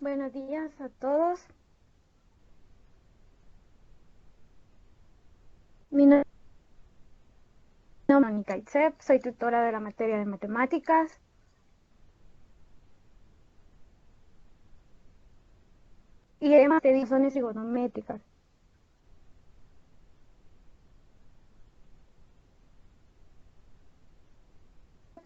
Buenos días a todos. Mi nombre es Mónica Itzep, soy tutora de la materia de matemáticas. Y además de divisiones trigonométricas.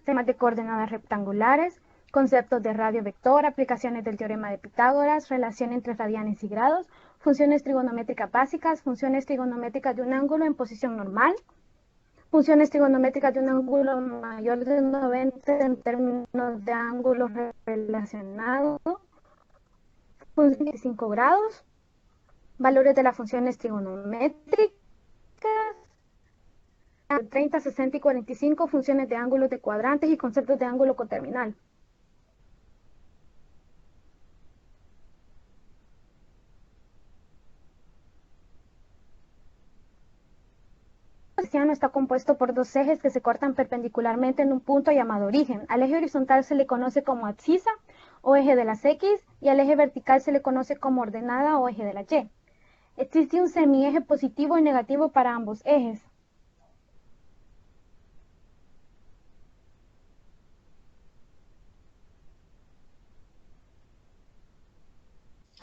Temas de coordenadas rectangulares, conceptos de radio vector, aplicaciones del teorema de Pitágoras, relación entre radianes y grados, funciones trigonométricas básicas, funciones trigonométricas de un ángulo en posición normal, funciones trigonométricas de un ángulo mayor de 90 en términos de ángulos relacionados, funciones de 5 grados, valores de las funciones trigonométricas, 30, 60 y 45, funciones de ángulos de cuadrantes y conceptos de ángulo coterminal. El cartesiano está compuesto por dos ejes que se cortan perpendicularmente en un punto llamado origen. Al eje horizontal se le conoce como abscisa o eje de las X y al eje vertical se le conoce como ordenada o eje de la Y. Existe un semieje positivo y negativo para ambos ejes.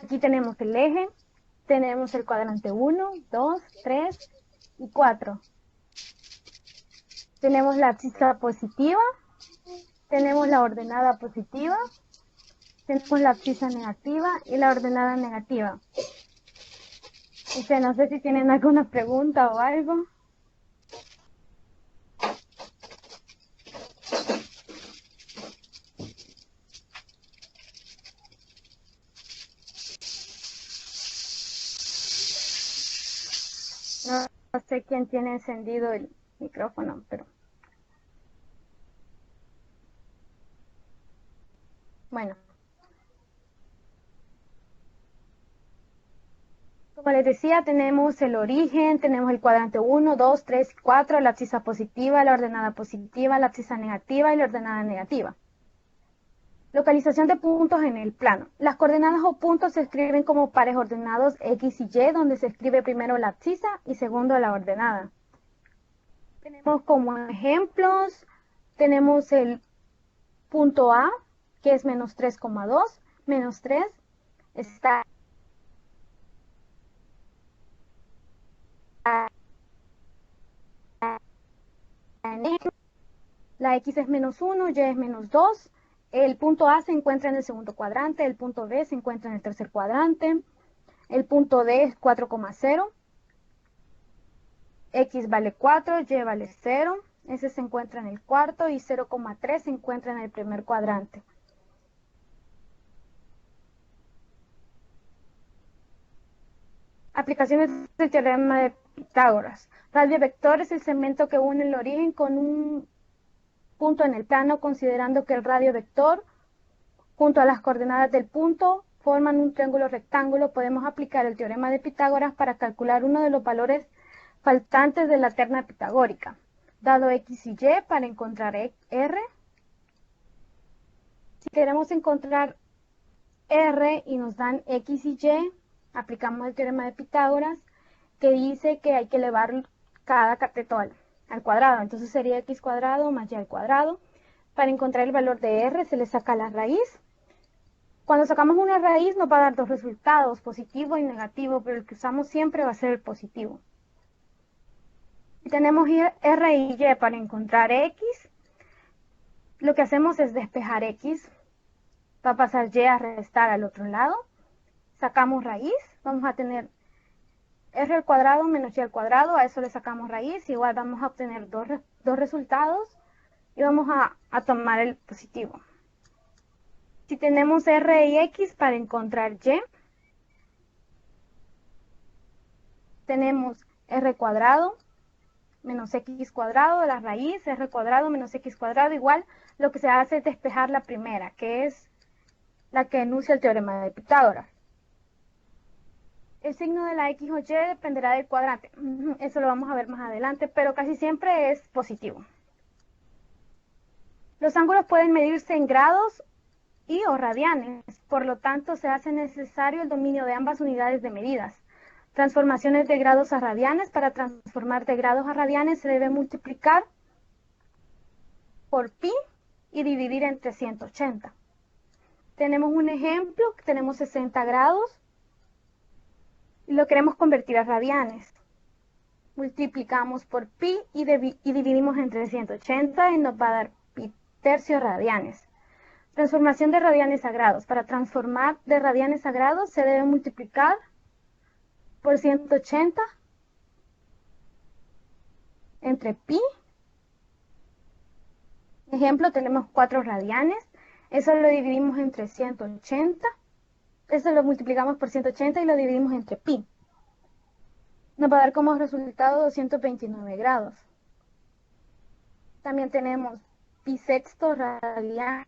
Aquí tenemos el eje, tenemos el cuadrante 1, 2, 3 y 4. Tenemos la abscisa positiva, tenemos la ordenada positiva, tenemos la abscisa negativa y la ordenada negativa. No sé si tienen alguna pregunta o algo. No sé quién tiene encendido el micrófono, pero bueno. Como les decía, tenemos el origen, tenemos el cuadrante 1, 2, 3 y 4, la abscisa positiva, la ordenada positiva, la abscisa negativa y la ordenada negativa. Localización de puntos en el plano. Las coordenadas o puntos se escriben como pares ordenados X y Y, donde se escribe primero la abscisa y segundo la ordenada. Tenemos como ejemplos, tenemos el punto A, que es menos 3,2, menos 3, está en X, la X es menos 1, Y es menos 2, el punto A se encuentra en el segundo cuadrante, el punto B se encuentra en el tercer cuadrante, el punto D es 4,0, X vale 4, Y vale 0, ese se encuentra en el cuarto y 0,3 se encuentra en el primer cuadrante. Aplicaciones del teorema de Pitágoras. Radio vector es el segmento que une el origen con un punto en el plano, considerando que el radio vector junto a las coordenadas del punto forman un triángulo rectángulo. Podemos aplicar el teorema de Pitágoras para calcular uno de los valores faltantes de la terna pitagórica, dado X y Y para encontrar R. Si queremos encontrar R y nos dan X y Y, aplicamos el teorema de Pitágoras, que dice que hay que elevar cada cateto al cuadrado. Entonces sería X cuadrado más Y al cuadrado. Para encontrar el valor de R se le saca la raíz. Cuando sacamos una raíz nos va a dar dos resultados, positivo y negativo, pero el que usamos siempre va a ser el positivo. Si tenemos R y Y para encontrar X, lo que hacemos es despejar X. Va a pasar Y a restar al otro lado. Sacamos raíz, vamos a tener R al cuadrado menos Y al cuadrado, a eso le sacamos raíz, igual vamos a obtener dos resultados y vamos a tomar el positivo. Si tenemos R y X para encontrar Y, tenemos R cuadrado menos X cuadrado, la raíz, R cuadrado menos X cuadrado, igual lo que se hace es despejar la primera, que es la que enuncia el teorema de Pitágoras. El signo de la X o Y dependerá del cuadrante. Eso lo vamos a ver más adelante, pero casi siempre es positivo. Los ángulos pueden medirse en grados y o radianes. Por lo tanto, se hace necesario el dominio de ambas unidades de medidas. Transformaciones de grados a radianes. Para transformar de grados a radianes se debe multiplicar por pi y dividir entre 180. Tenemos un ejemplo, tenemos 60 grados y lo queremos convertir a radianes. Multiplicamos por pi y dividimos entre 180 y nos va a dar pi tercio radianes. Transformación de radianes a grados. Para transformar de radianes a grados se debe multiplicar por 180 entre pi. Ejemplo, tenemos 4 radianes. Eso lo dividimos entre 180. Eso lo multiplicamos por 180 y lo dividimos entre pi. Nos va a dar como resultado 229 grados. También tenemos pi sexto radianes.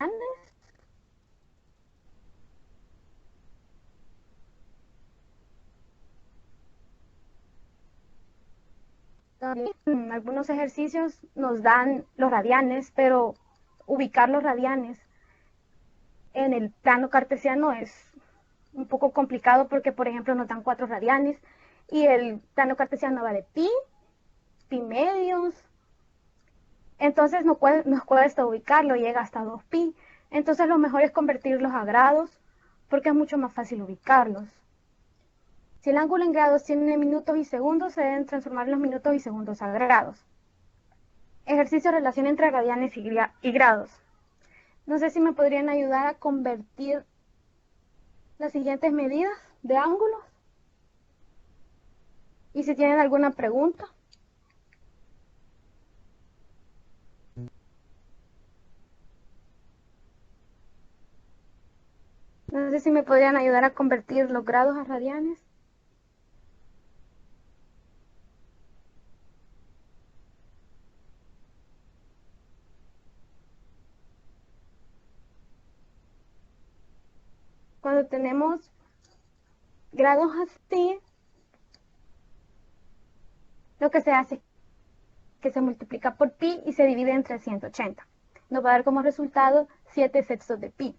También en algunos ejercicios nos dan los radianes, pero ubicar los radianes en el plano cartesiano es un poco complicado porque, por ejemplo, nos dan 4 radianes y el plano cartesiano va de pi medios. Entonces nos cuesta ubicarlo, llega hasta 2pi. Entonces lo mejor es convertirlos a grados porque es mucho más fácil ubicarlos. Si el ángulo en grados tiene minutos y segundos, se deben transformar los minutos y segundos a grados. Ejercicio de relación entre radianes y grados. No sé si me podrían ayudar a convertir las siguientes medidas de ángulos. Y si tienen alguna pregunta. No sé si me podrían ayudar a convertir los grados a radianes. Cuando tenemos grados así, lo que se hace es que se multiplica por pi y se divide entre 180. Nos va a dar como resultado 7 sextos de pi.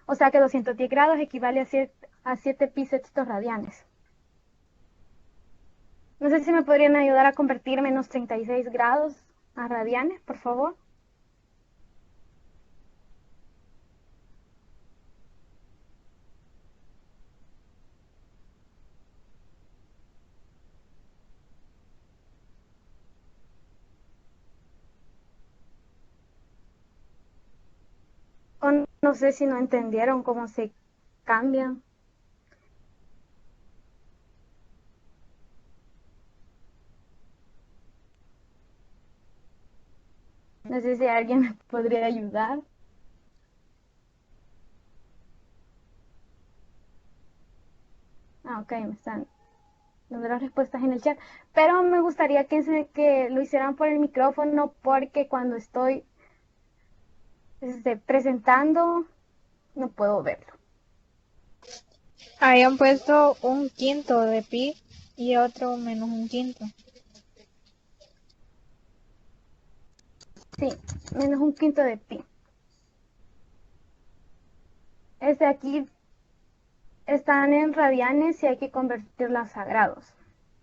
O sea que 210 grados equivale a 7 pi sextos radianes. No sé si me podrían ayudar a convertir menos 36 grados a radianes, por favor. O no sé si no entendieron cómo se cambian. No sé si alguien me podría ayudar. Ok, me están dando las respuestas en el chat. Pero me gustaría que lo hicieran por el micrófono porque cuando estoy presentando no puedo verlo. Habían puesto 1/5 de pi y otro menos 1/5. Sí, menos 1/5 de pi. Aquí están en radianes y hay que convertirlas a grados.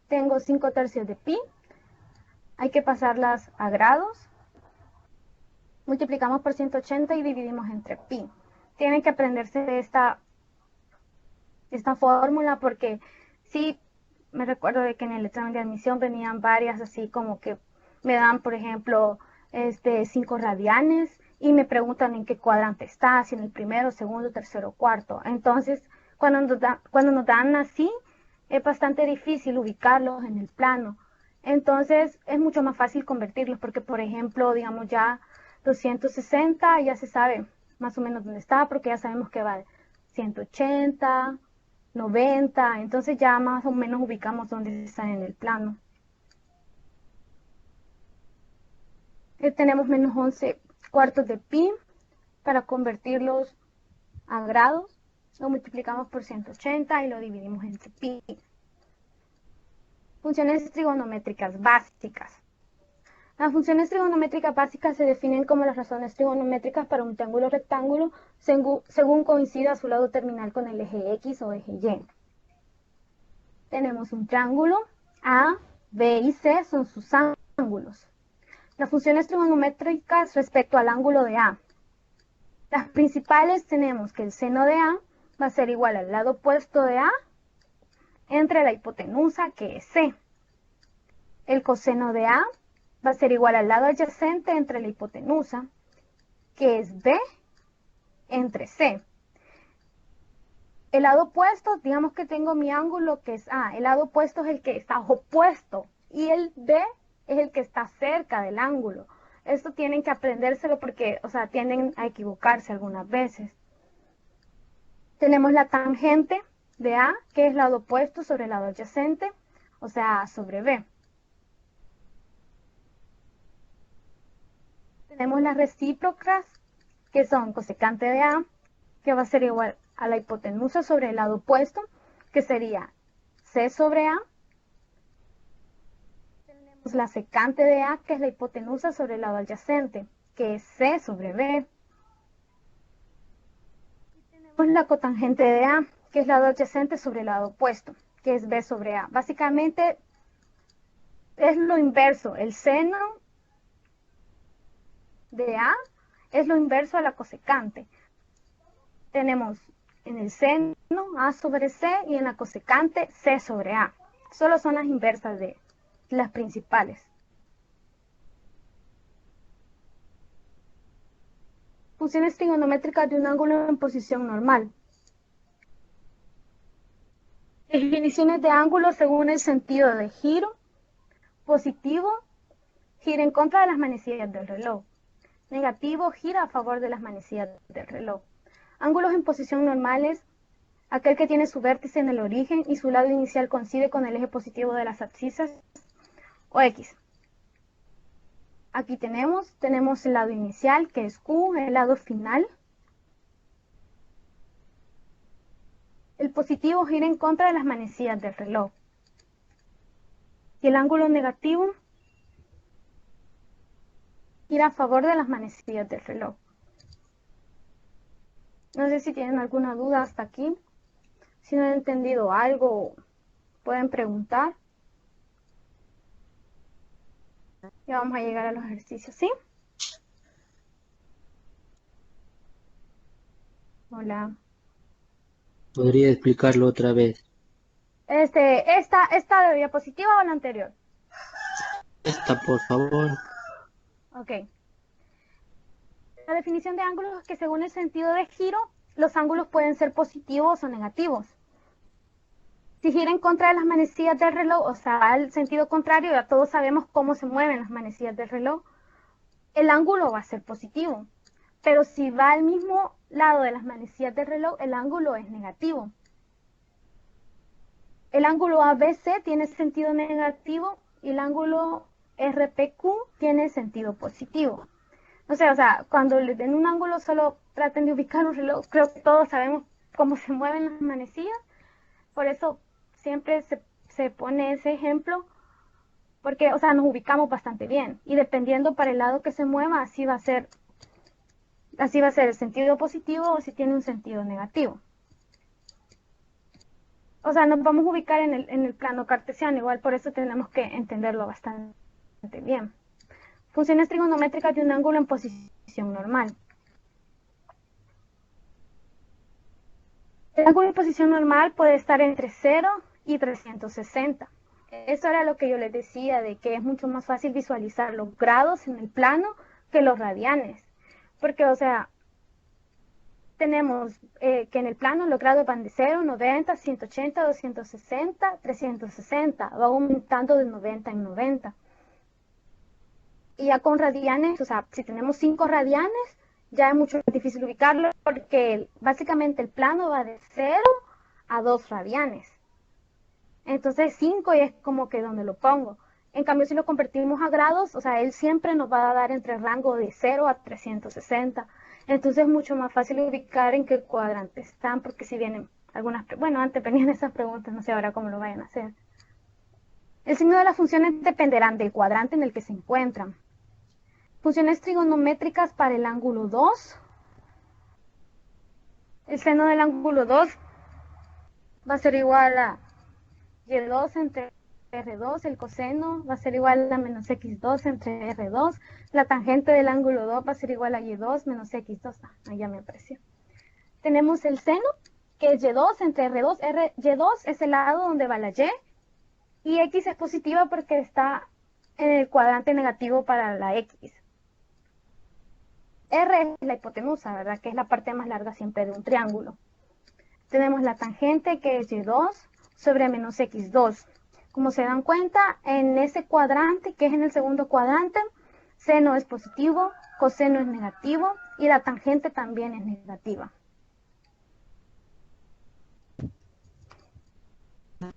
Tengo 5 tercios de pi. Hay que pasarlas a grados. Multiplicamos por 180 y dividimos entre pi. Tienen que aprenderse esta fórmula porque sí, me recuerdo de que en el examen de admisión venían varias así como que me dan, por ejemplo, 5 radianes y me preguntan en qué cuadrante está, si en el primero, segundo, tercero, cuarto. Entonces, cuando nos dan así, es bastante difícil ubicarlos en el plano. Entonces, es mucho más fácil convertirlos porque, por ejemplo, digamos ya 260 ya se sabe más o menos dónde está porque ya sabemos que va 180, 90, entonces ya más o menos ubicamos dónde están en el plano. Tenemos menos 11 cuartos de pi. Para convertirlos a grados, lo multiplicamos por 180 y lo dividimos entre pi. Funciones trigonométricas básicas. Las funciones trigonométricas básicas se definen como las razones trigonométricas para un triángulo rectángulo según coincida su lado terminal con el eje X o eje Y. Tenemos un triángulo, A, B y C son sus ángulos. Las funciones trigonométricas respecto al ángulo de A. Las principales tenemos que el seno de A va a ser igual al lado opuesto de A entre la hipotenusa, que es C. El coseno de A va a ser igual al lado adyacente entre la hipotenusa, que es B, entre C. El lado opuesto, digamos que tengo mi ángulo que es A, el lado opuesto es el que está opuesto y el B es el que está cerca del ángulo. Esto tienen que aprendérselo porque, o sea, tienden a equivocarse algunas veces. Tenemos la tangente de A, que es el lado opuesto sobre el lado adyacente, o sea, A sobre B. Tenemos las recíprocas, que son cosecante de A, que va a ser igual a la hipotenusa sobre el lado opuesto, que sería C sobre A. Tenemos la secante de A, que es la hipotenusa sobre el lado adyacente, que es C sobre B. Y tenemos la cotangente de A, que es el lado adyacente sobre el lado opuesto, que es B sobre A. Básicamente es lo inverso, el seno de A es lo inverso a la cosecante. Tenemos en el seno A sobre C y en la cosecante C sobre A. Solo son las inversas de las principales. Funciones trigonométricas de un ángulo en posición normal. Definiciones de ángulos según el sentido de giro. Positivo, gira en contra de las manecillas del reloj. Negativo, gira a favor de las manecillas del reloj. Ángulos en posición normal es aquel que tiene su vértice en el origen y su lado inicial coincide con el eje positivo de las abscisas o X. Aquí tenemos el lado inicial, que es Q, el lado final. El positivo gira en contra de las manecillas del reloj. Y el ángulo negativo gira a favor de las manecillas del reloj. No sé si tienen alguna duda hasta aquí. Si no han entendido algo, pueden preguntar. Ya vamos a llegar a los ejercicios, ¿sí? Hola. ¿Podría explicarlo otra vez? ¿Esta de diapositiva o la anterior? Esta, por favor. Ok. La definición de ángulos es que según el sentido de giro, los ángulos pueden ser positivos o negativos. Si gira en contra de las manecillas del reloj, o sea, al sentido contrario, ya todos sabemos cómo se mueven las manecillas del reloj, el ángulo va a ser positivo. Pero si va al mismo lado de las manecillas del reloj, el ángulo es negativo. El ángulo ABC tiene sentido negativo y el ángulo RPQ tiene sentido positivo. O sea, cuando les den un ángulo solo traten de ubicar un reloj. Creo que todos sabemos cómo se mueven las manecillas. Por eso siempre se pone ese ejemplo. Porque, o sea, nos ubicamos bastante bien. Y dependiendo para el lado que se mueva, así va a ser el sentido positivo o si tiene un sentido negativo. O sea, nos vamos a ubicar en el plano cartesiano. Igual por eso tenemos que entenderlo bastante bien. Funciones trigonométricas de un ángulo en posición normal. El ángulo en posición normal puede estar entre 0 y 360. Eso era lo que yo les decía, de que es mucho más fácil visualizar los grados en el plano que los radianes. Porque, o sea, tenemos que en el plano los grados van de 0, 90, 180, 260, 360. Va aumentando de 90 en 90. Y ya con radianes, o sea, si tenemos 5 radianes, ya es mucho más difícil ubicarlo porque básicamente el plano va de 0 a 2 radianes. Entonces 5 es como que donde lo pongo. En cambio, si lo convertimos a grados, o sea, él siempre nos va a dar entre el rango de 0 a 360. Entonces es mucho más fácil ubicar en qué cuadrante están, porque si vienen algunas, bueno, antes venían esas preguntas, no sé ahora cómo lo vayan a hacer. El signo de las funciones dependerán del cuadrante en el que se encuentran. Funciones trigonométricas para el ángulo 2. El seno del ángulo 2 va a ser igual a y2 entre R2, el coseno va a ser igual a menos x2 entre R2, la tangente del ángulo 2 va a ser igual a y2 menos x2, ahí ya me apareció. Tenemos el seno, que es y2 entre R2, y2 es el lado donde va la y x es positiva porque está en el cuadrante negativo para la x. R es la hipotenusa, ¿verdad? Que es la parte más larga siempre de un triángulo. Tenemos la tangente, que es y2 sobre menos x2. Como se dan cuenta, en ese cuadrante, que es en el segundo cuadrante, seno es positivo, coseno es negativo y la tangente también es negativa.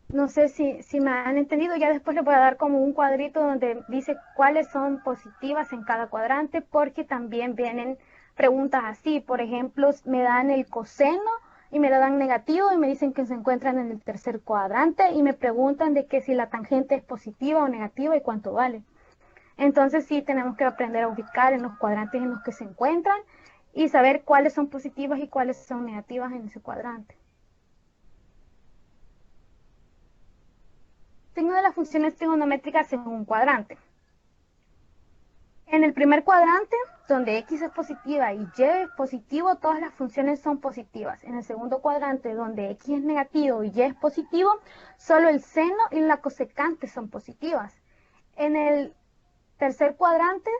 No sé si me han entendido, ya después les voy a dar como un cuadrito donde dice cuáles son positivas en cada cuadrante, porque también vienen preguntas así. Por ejemplo, me dan el coseno y me lo dan negativo y me dicen que se encuentran en el tercer cuadrante y me preguntan de que si la tangente es positiva o negativa y cuánto vale. Entonces sí tenemos que aprender a ubicar en los cuadrantes en los que se encuentran y saber cuáles son positivas y cuáles son negativas en ese cuadrante. Signo de las funciones trigonométricas en un cuadrante. En el primer cuadrante, donde x es positiva y y es positivo, todas las funciones son positivas. En el segundo cuadrante, donde x es negativo y y es positivo, solo el seno y la cosecante son positivas. En el tercer cuadrante,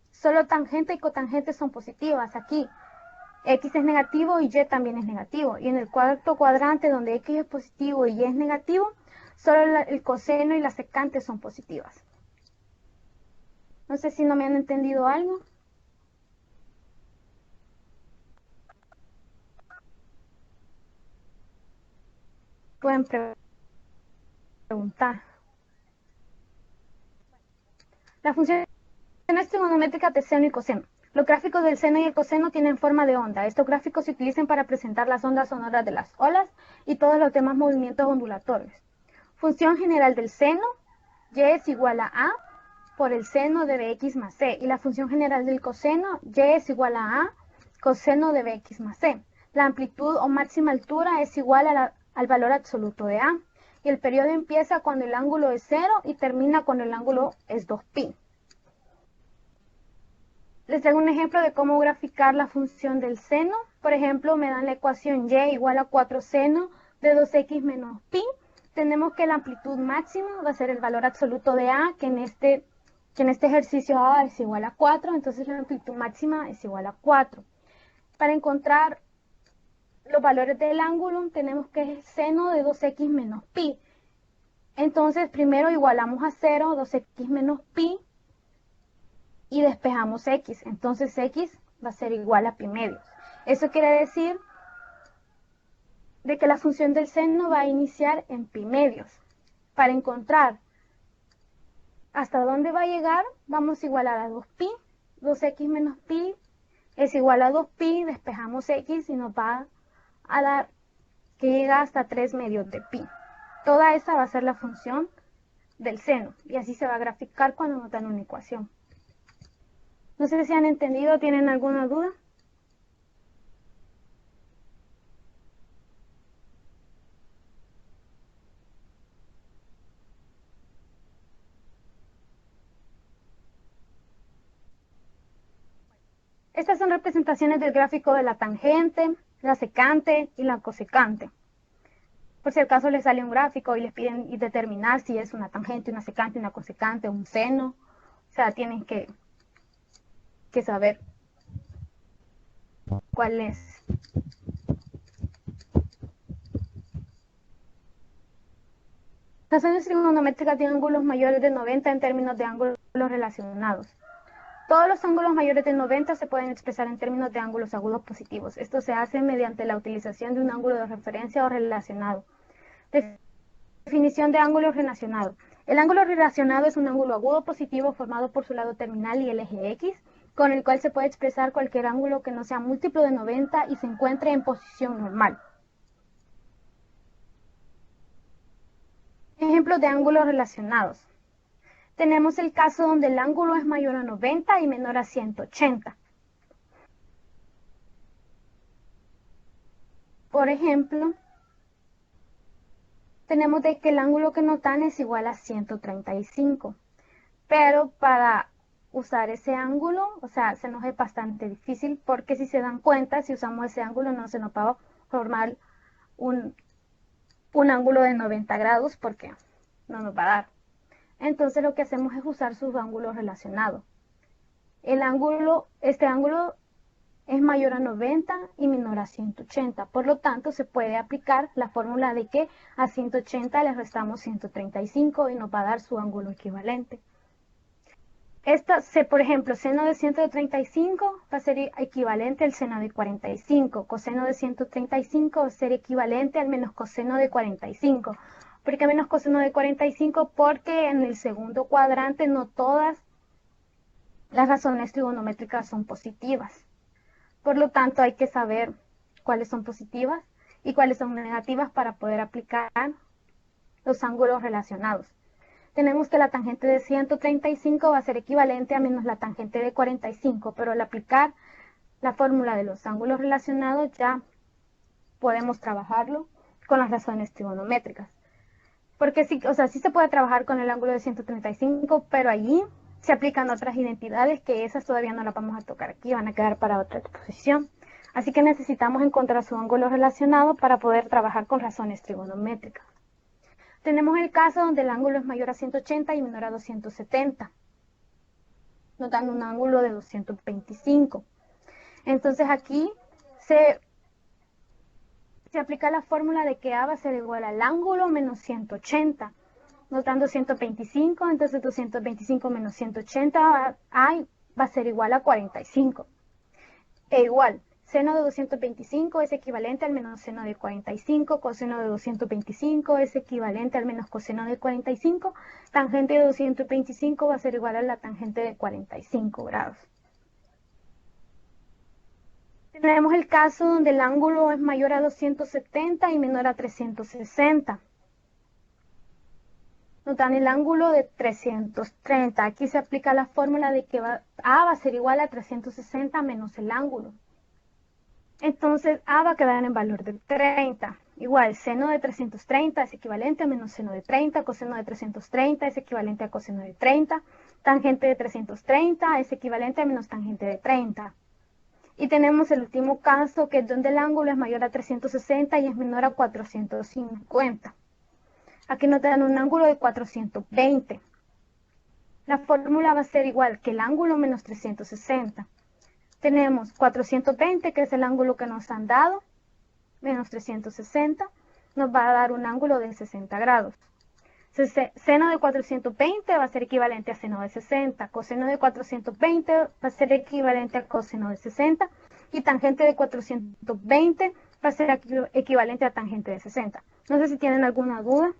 solo tangente y cotangente son positivas. Aquí, x es negativo y y también es negativo. Y en el cuarto cuadrante, donde x es positivo y y es negativo, solo el coseno y la secante son positivas. No sé si no me han entendido algo. Pueden preguntar. Las funciones trigonométricas de seno y coseno. Los gráficos del seno y el coseno tienen forma de onda. Estos gráficos se utilizan para presentar las ondas sonoras de las olas y todos los demás movimientos ondulatorios. Función general del seno, y es igual a por el seno de bx más c. Y la función general del coseno, y es igual a coseno de bx más c. La amplitud o máxima altura es igual al valor absoluto de a. Y el periodo empieza cuando el ángulo es 0 y termina cuando el ángulo es 2pi. Les traigo un ejemplo de cómo graficar la función del seno. Por ejemplo, me dan la ecuación y igual a 4 seno de 2x menos pi. Tenemos que la amplitud máxima va a ser el valor absoluto de a, que en este ejercicio a es igual a 4, entonces la amplitud máxima es igual a 4. Para encontrar los valores del ángulo, tenemos que es seno de 2x menos pi. Entonces, primero igualamos a 0, 2x menos pi, y despejamos x. Entonces, x va a ser igual a pi medios. Eso quiere decir de que la función del seno va a iniciar en pi medios. Para encontrar hasta dónde va a llegar, vamos a igualar a 2pi. 2x menos pi es igual a 2pi, despejamos x y nos va a dar que llega hasta 3 medios de pi. Toda esa va a ser la función del seno y así se va a graficar cuando nos dan una ecuación. No sé si han entendido, ¿tienen alguna duda? Estas son representaciones del gráfico de la tangente, la secante y la cosecante. Por si acaso les sale un gráfico y les piden determinar si es una tangente, una secante, una cosecante, un seno. O sea, tienen que saber cuál es. Las funciones trigonométricas de ángulos mayores de 90 en términos de ángulos relacionados. Todos los ángulos mayores de 90 se pueden expresar en términos de ángulos agudos positivos. Esto se hace mediante la utilización de un ángulo de referencia o relacionado. Definición de ángulo relacionado. El ángulo relacionado es un ángulo agudo positivo formado por su lado terminal y el eje X, con el cual se puede expresar cualquier ángulo que no sea múltiplo de 90 y se encuentre en posición normal. Ejemplos de ángulos relacionados. Tenemos el caso donde el ángulo es mayor a 90 y menor a 180. Por ejemplo, tenemos de que el ángulo que nos dan es igual a 135. Pero para usar ese ángulo, o sea, se nos es bastante difícil porque si se dan cuenta, si usamos ese ángulo no se nos va a formar un ángulo de 90 grados porque no nos va a dar. Entonces lo que hacemos es usar sus ángulos relacionados. Este ángulo es mayor a 90 y menor a 180. Por lo tanto, se puede aplicar la fórmula de que a 180 le restamos 135 y nos va a dar su ángulo equivalente. Por ejemplo, seno de 135 va a ser equivalente al seno de 45. Coseno de 135 va a ser equivalente al menos coseno de 45. ¿Por qué menos coseno de 45? Porque en el segundo cuadrante no todas las razones trigonométricas son positivas. Por lo tanto, hay que saber cuáles son positivas y cuáles son negativas para poder aplicar los ángulos relacionados. Tenemos que la tangente de 135 va a ser equivalente a menos la tangente de 45, pero al aplicar la fórmula de los ángulos relacionados ya podemos trabajarlo con las razones trigonométricas. Porque sí, sí se puede trabajar con el ángulo de 135, pero allí se aplican otras identidades que esas todavía no las vamos a tocar aquí, van a quedar para otra exposición. Así que necesitamos encontrar su ángulo relacionado para poder trabajar con razones trigonométricas. Tenemos el caso donde el ángulo es mayor a 180 y menor a 270. Nos dan un ángulo de 225. Entonces aquí se aplica la fórmula de que A va a ser igual al ángulo menos 180. Nos dan 225, entonces 225 menos 180, A va a ser igual a 45. E igual, seno de 225 es equivalente al menos seno de 45, coseno de 225 es equivalente al menos coseno de 45, tangente de 225 va a ser igual a la tangente de 45 grados. Tenemos el caso donde el ángulo es mayor a 270 y menor a 360. Nos dan el ángulo de 330. Aquí se aplica la fórmula de que A va a ser igual a 360 menos el ángulo. Entonces A va a quedar en valor de 30. Igual, seno de 330 es equivalente a menos seno de 30, coseno de 330 es equivalente a coseno de 30, tangente de 330 es equivalente a menos tangente de 30. Y tenemos el último caso, que es donde el ángulo es mayor a 360 y es menor a 450. Aquí nos dan un ángulo de 420. La fórmula va a ser igual que el ángulo menos 360. Tenemos 420, que es el ángulo que nos han dado, menos 360, nos va a dar un ángulo de 60 grados. Seno de 420 va a ser equivalente a seno de 60, coseno de 420 va a ser equivalente a coseno de 60 y tangente de 420 va a ser equivalente a tangente de 60. No sé si tienen alguna duda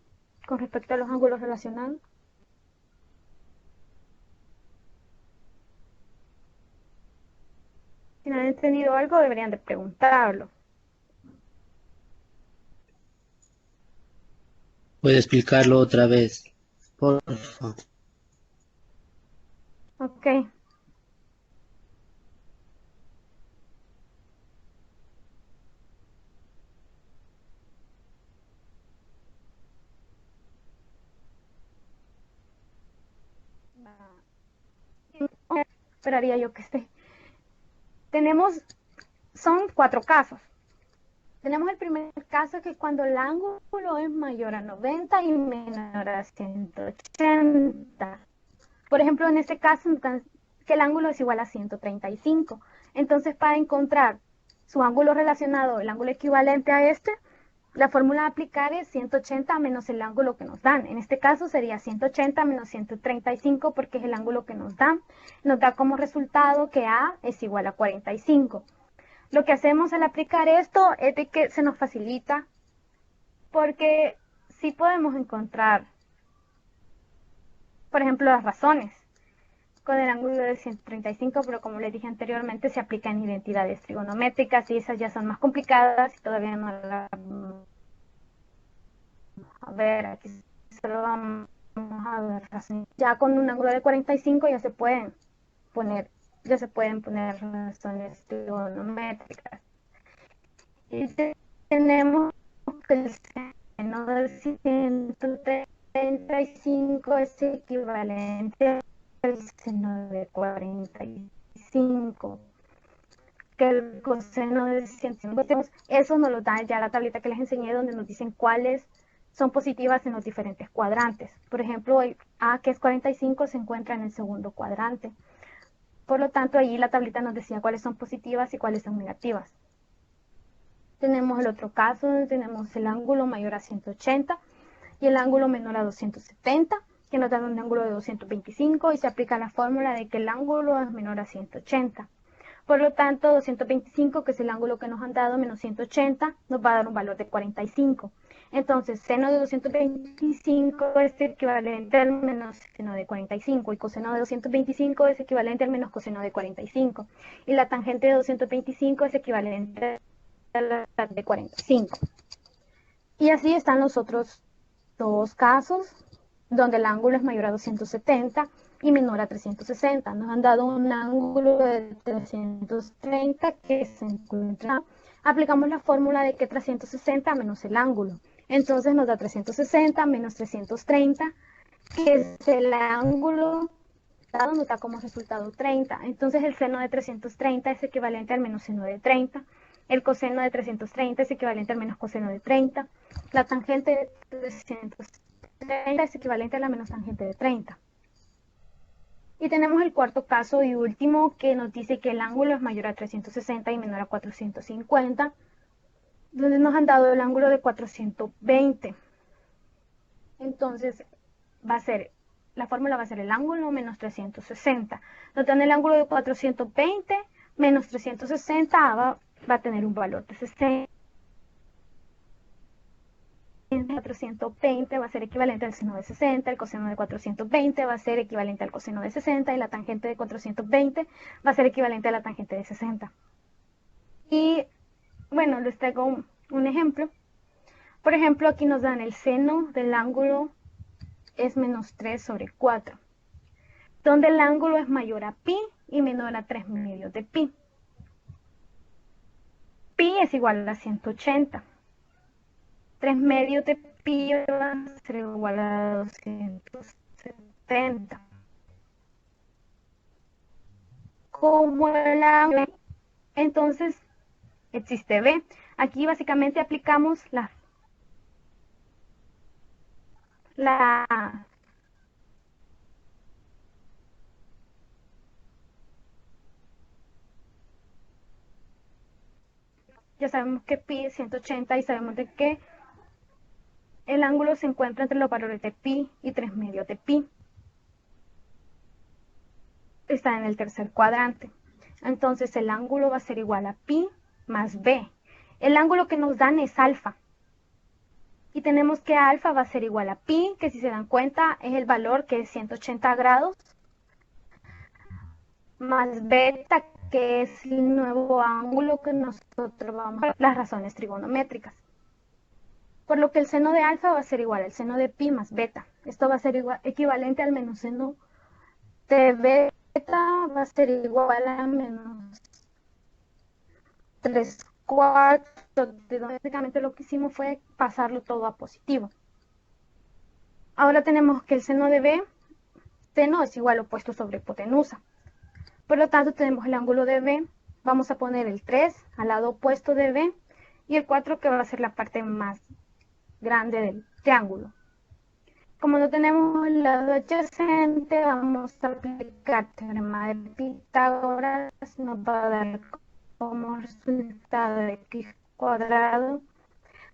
con respecto a los ángulos relacionados. Si no han entendido algo, deberían de preguntarlo. ¿Puede explicarlo otra vez? Por favor. Ok. Esperaría yo que esté. Son 4 casos. Tenemos el primer caso, que cuando el ángulo es mayor a 90 y menor a 180. Por ejemplo, en este caso, que el ángulo es igual a 135. Entonces, para encontrar su ángulo relacionado, el ángulo equivalente a este, la fórmula a aplicar es 180 menos el ángulo que nos dan. En este caso sería 180 menos 135 porque es el ángulo que nos dan. Nos da como resultado que A es igual a 45. Lo que hacemos al aplicar esto es de que se nos facilita porque sí podemos encontrar, por ejemplo, las razones con el ángulo de 135, pero como les dije anteriormente, se aplican identidades trigonométricas y esas ya son más complicadas y todavía no las... A ver, aquí solo vamos a ver razones. Ya con un ángulo de 45 ya se pueden poner razones trigonométricas. Y tenemos que el seno de 135 es equivalente al seno de 45. Que el coseno de 105, eso nos lo da ya la tablita que les enseñé, donde nos dicen cuáles son positivas en los diferentes cuadrantes. Por ejemplo, el A, que es 45, se encuentra en el segundo cuadrante. Por lo tanto, allí la tablita nos decía cuáles son positivas y cuáles son negativas. Tenemos el otro caso, donde tenemos el ángulo mayor a 180 y el ángulo menor a 270, que nos dan un ángulo de 225, y se aplica la fórmula de que el ángulo es menor a 180. Por lo tanto, 225, que es el ángulo que nos han dado, menos 180, nos va a dar un valor de 45. Entonces, seno de 225 es equivalente al menos seno de 45, y coseno de 225 es equivalente al menos coseno de 45. Y la tangente de 225 es equivalente a la de 45. Y así están los otros dos casos, donde el ángulo es mayor a 270 y menor a 360. Nos han dado un ángulo de 330 que se encuentra. Aplicamos la fórmula de que 360 menos el ángulo. Entonces nos da 360 menos 330, que es el ángulo dado, nos da como resultado 30. Entonces el seno de 330 es equivalente al menos seno de 30. El coseno de 330 es equivalente al menos coseno de 30. La tangente de 330 es equivalente a la menos tangente de 30. Y tenemos el cuarto caso y último, que nos dice que el ángulo es mayor a 360 y menor a 450, donde nos han dado el ángulo de 420. Entonces la fórmula va a ser el ángulo menos 360. Nos dan el ángulo de 420 menos 360, va a tener un valor de 60. 420 va a ser equivalente al seno de 60, el coseno de 420 va a ser equivalente al coseno de 60, y la tangente de 420 va a ser equivalente a la tangente de 60. Y bueno, les traigo un ejemplo. Por ejemplo, aquí nos dan el seno del ángulo es menos 3 sobre 4, donde el ángulo es mayor a pi y menor a 3 medios de pi. Pi es igual a 180. 3 medios de pi va a ser igual a 270. Como el ángulo, entonces existe b. Aquí básicamente aplicamos ya sabemos que pi es 180 y sabemos de que el ángulo se encuentra entre los valores de pi y 3 medios de pi. Está en el tercer cuadrante. Entonces el ángulo va a ser igual a pi más b. El ángulo que nos dan es alfa. Y tenemos que alfa va a ser igual a pi, que si se dan cuenta es el valor que es 180 grados, más beta, que es el nuevo ángulo que nosotros vamos a ver, las razones trigonométricas. Por lo que el seno de alfa va a ser igual al seno de pi más beta. Esto va a ser equivalente al menos seno de beta, va a ser igual a menos 3/4. Básicamente lo que hicimos fue pasarlo todo a positivo. Ahora tenemos que el seno de b, seno es igual a opuesto sobre hipotenusa. Por lo tanto, tenemos el ángulo de b, vamos a poner el 3 al lado opuesto de b, y el 4 que va a ser la parte más grande del triángulo. Como no tenemos el lado adyacente, vamos a aplicar teorema de Pitágoras, nos va a dar como resultado de x cuadrado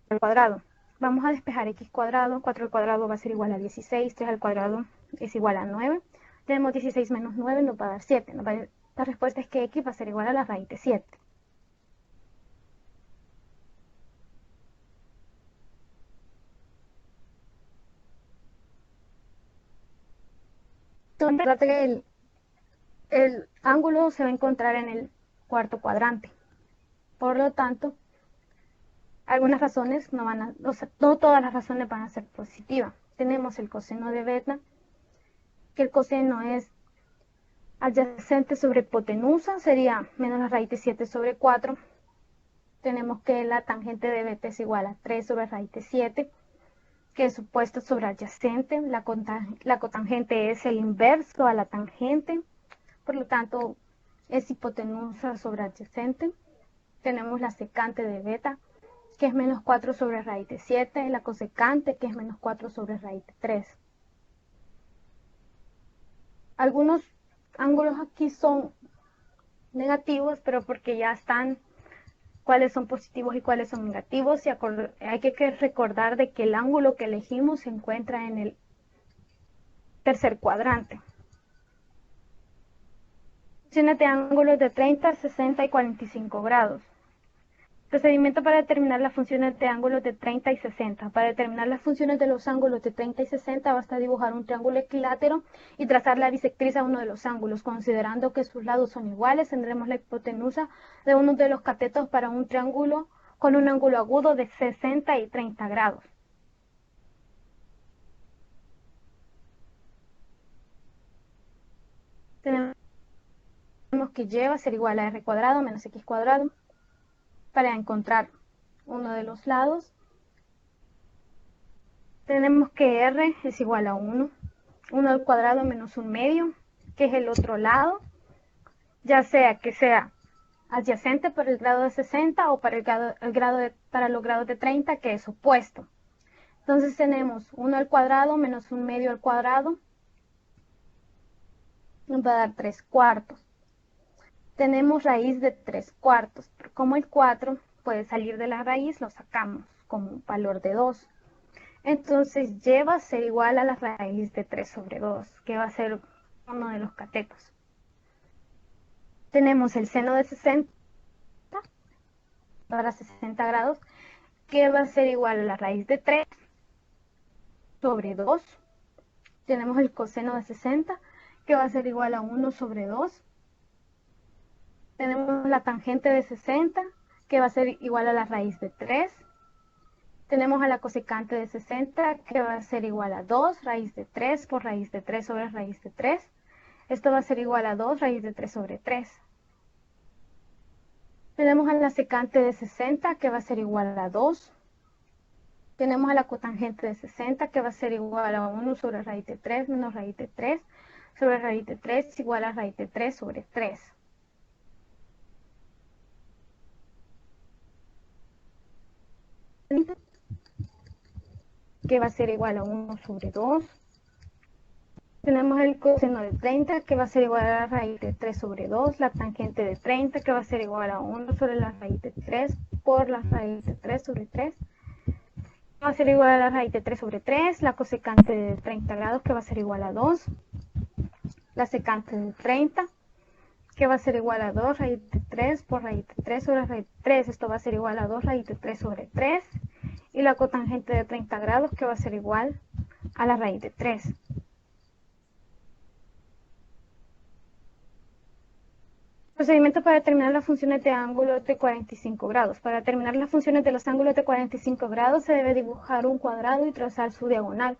al cuadrado. Vamos a despejar x cuadrado, 4 al cuadrado va a ser igual a 16, 3 al cuadrado es igual a 9. Tenemos 16 menos 9, nos va a dar 7. La respuesta es que x va a ser igual a la raíz de 7. Entonces, el ángulo se va a encontrar en el cuarto cuadrante. Por lo tanto, algunas razones no todas las razones van a ser positivas. Tenemos el coseno de beta, que el coseno es adyacente sobre hipotenusa, sería menos la raíz de 7 sobre 4. Tenemos que la tangente de beta es igual a 3 sobre raíz de 7, que es opuesto sobre adyacente. La cotangente es el inverso a la tangente, por lo tanto es hipotenusa sobre adyacente. Tenemos la secante de beta, que es menos 4 sobre raíz de 7, y la cosecante, que es menos 4 sobre raíz de 3. Algunos ángulos aquí son negativos, pero porque ya están cuáles son positivos y cuáles son negativos, y hay que recordar de que el ángulo que elegimos se encuentra en el tercer cuadrante. Funciones de ángulos de 30, 60 y 45 grados. Procedimiento para determinar las funciones de ángulos de 30 y 60. Para determinar las funciones de los ángulos de 30 y 60 basta dibujar un triángulo equilátero y trazar la bisectriz a uno de los ángulos. Considerando que sus lados son iguales, tendremos la hipotenusa de uno de los catetos para un triángulo con un ángulo agudo de 60 y 30 grados. Tenemos que y va a ser igual a r cuadrado menos x cuadrado para encontrar uno de los lados. Tenemos que r es igual a 1 al cuadrado menos 1/2, que es el otro lado, ya sea que sea adyacente para el grado de 60 o para para los grados de 30, que es opuesto. Entonces tenemos 1 al cuadrado menos 1/2 al cuadrado, nos va a dar 3/4. Tenemos raíz de 3/4, pero como el 4 puede salir de la raíz, lo sacamos como un valor de 2. Entonces y va a ser igual a la raíz de 3 sobre 2, que va a ser uno de los catetos. Tenemos el seno de 60 para 60 grados, que va a ser igual a la raíz de 3 sobre 2. Tenemos el coseno de 60, que va a ser igual a 1 sobre 2. Tenemos la tangente de 60, que va a ser igual a la raíz de 3. Tenemos a la cosecante de 60, que va a ser igual a 2 raíz de 3 por raíz de 3 sobre raíz de 3. Esto va a ser igual a 2 raíz de 3 sobre 3. Tenemos a la secante de 60, que va a ser igual a 2. Tenemos a la cotangente de 60, que va a ser igual a 1 sobre raíz de 3 menos raíz de 3 sobre raíz de 3 igual a raíz de 3 sobre 3. Que va a ser igual a 1 sobre 2. Tenemos el coseno de 30, que va a ser igual a la raíz de 3 sobre 2. La tangente de 30, que va a ser igual a 1 sobre la raíz de 3 por la raíz de 3 sobre 3. Va a ser igual a la raíz de 3 sobre 3. La cosecante de 30 grados, que va a ser igual a 2. La secante de 30, que va a ser igual a 2 raíz de 3 por raíz de 3 sobre raíz de 3. Esto va a ser igual a 2 raíz de 3 sobre 3. Y la cotangente de 30 grados, que va a ser igual a la raíz de 3. Procedimiento para determinar las funciones de ángulos de 45 grados. Para determinar las funciones de los ángulos de 45 grados se debe dibujar un cuadrado y trazar su diagonal.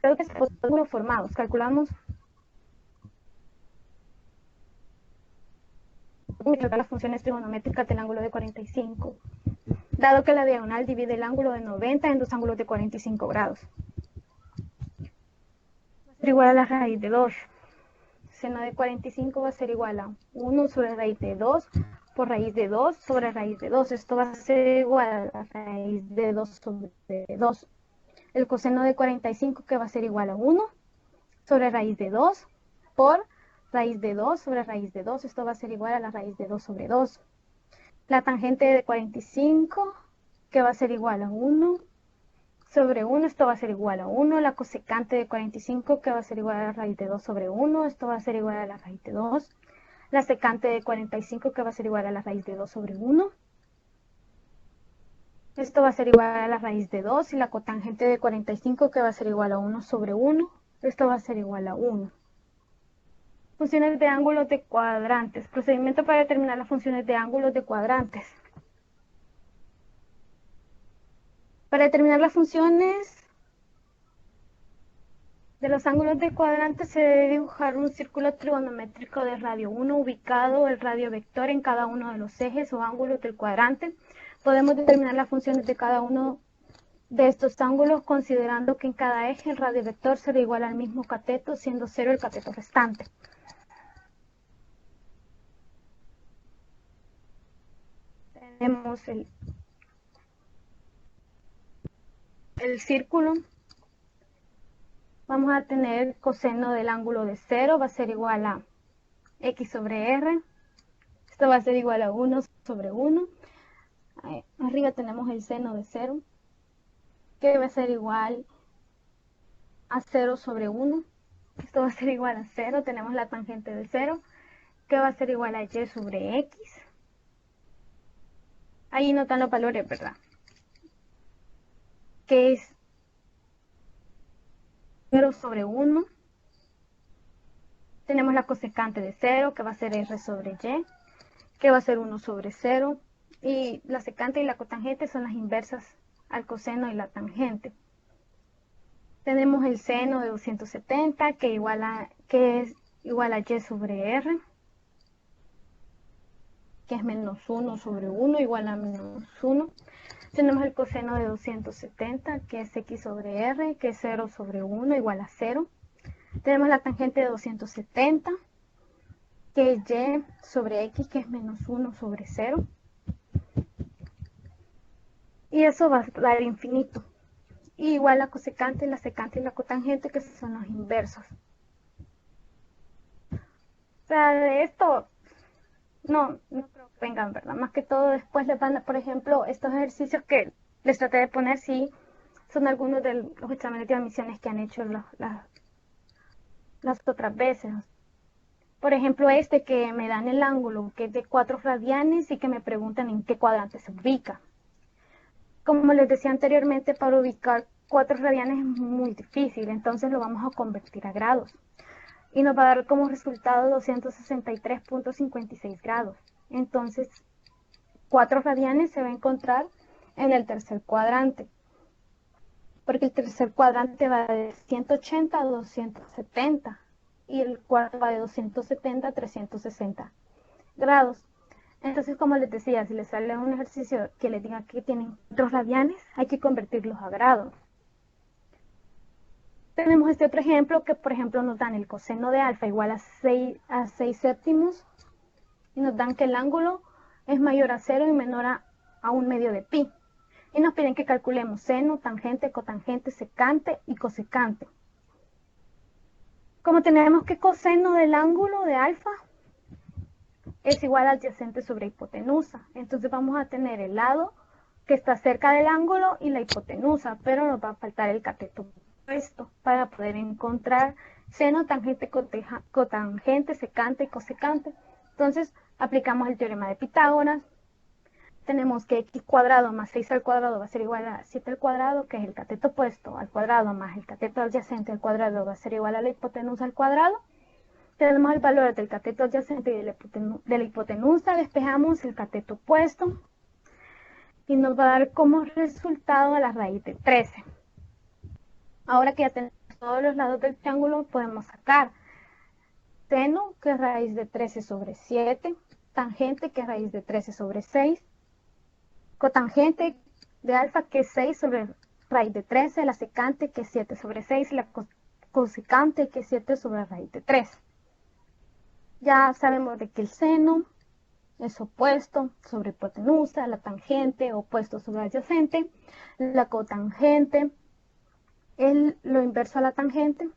Creo que estos ángulos formados. Calculamos las funciones trigonométricas del ángulo de 45, dado que la diagonal divide el ángulo de 90 en dos ángulos de 45 grados. Va a ser igual a la raíz de 2. Seno de 45 va a ser igual a 1 sobre raíz de 2 por raíz de 2 sobre raíz de 2. Esto va a ser igual a la raíz de 2 sobre 2. El coseno de 45, que va a ser igual a 1 sobre raíz de 2 por raíz de 2 sobre raíz de 2. Esto va a ser igual a la raíz de 2 sobre 2. La tangente de 45, que va a ser igual a 1 sobre 1. Esto va a ser igual a 1. La cosecante de 45, que va a ser igual a la raíz de 2 sobre 1. Esto va a ser igual a la raíz de 2. La secante de 45, que va a ser igual a la raíz de 2 sobre 1. Esto va a ser igual a la raíz de 2. Y la cotangente de 45, que va a ser igual a 1 sobre 1. Esto va a ser igual a 1. Funciones de ángulos de cuadrantes. Procedimiento para determinar las funciones de ángulos de cuadrantes. Para determinar las funciones de los ángulos de cuadrante se debe dibujar un círculo trigonométrico de radio 1 ubicado el radio vector en cada uno de los ejes o ángulos del cuadrante. Podemos determinar las funciones de cada uno de estos ángulos considerando que en cada eje el radio vector será igual al mismo cateto, siendo 0 el cateto restante. Tenemos el círculo. Vamos a tener coseno del ángulo de 0, va a ser igual a x sobre r. Esto va a ser igual a 1 sobre 1. Arriba tenemos el seno de 0, que va a ser igual a 0 sobre 1. Esto va a ser igual a 0. Tenemos la tangente de 0, que va a ser igual a y sobre x. Ahí notan los valores, ¿verdad? Que es 0 sobre 1. Tenemos la cosecante de 0, que va a ser r sobre y, que va a ser 1 sobre 0. Y la secante y la cotangente son las inversas al coseno y la tangente. Tenemos el seno de 270, que es igual a y sobre r, que es menos 1 sobre 1, igual a menos 1. Tenemos el coseno de 270, que es x sobre r, que es 0 sobre 1, igual a 0. Tenemos la tangente de 270, que es y sobre x, que es menos 1 sobre 0. Y eso va a dar infinito. Y igual la cosecante, la secante y la cotangente, que son los inversos. O sea, de esto no creo que vengan, ¿verdad? Más que todo después les van a, por ejemplo, estos ejercicios que les traté de poner, sí, son algunos de los exámenes de admisiones que han hecho las otras veces. Por ejemplo, este que me dan el ángulo, que es de 4 radianes y que me preguntan en qué cuadrante se ubica. Como les decía anteriormente, para ubicar 4 radianes es muy difícil, entonces lo vamos a convertir a grados. Y nos va a dar como resultado 263.56 grados. Entonces, 4 radianes se va a encontrar en el tercer cuadrante, porque el tercer cuadrante va de 180 a 270 y el cuarto va de 270 a 360 grados. Entonces, como les decía, si les sale un ejercicio que les diga que tienen 4 radianes, hay que convertirlos a grados. Tenemos este otro ejemplo que, por ejemplo, nos dan el coseno de alfa igual a 6 séptimos y nos dan que el ángulo es mayor a 0 y menor a 1 medio de pi. Y nos piden que calculemos seno, tangente, cotangente, secante y cosecante. Como tenemos que coseno del ángulo de alfa es igual al adyacente sobre hipotenusa, entonces vamos a tener el lado que está cerca del ángulo y la hipotenusa, pero nos va a faltar el cateto opuesto para poder encontrar seno, tangente, cotangente, secante y cosecante. Entonces aplicamos el teorema de Pitágoras. Tenemos que x cuadrado más 6 al cuadrado va a ser igual a 7 al cuadrado, que es el cateto opuesto al cuadrado, más el cateto adyacente al cuadrado va a ser igual a la hipotenusa al cuadrado. Tenemos el valor del cateto adyacente y de la hipotenusa, despejamos el cateto opuesto y nos va a dar como resultado la raíz de 13. Ahora que ya tenemos todos los lados del triángulo, podemos sacar seno, que es raíz de 13 sobre 7, tangente, que es raíz de 13 sobre 6, cotangente de alfa, que es 6 sobre raíz de 13, la secante, que es 7 sobre 6, y la cosecante, que es 7 sobre raíz de 3. Ya sabemos de que el seno es opuesto sobre hipotenusa, la tangente opuesto sobre adyacente, la cotangente es lo inverso a la tangente,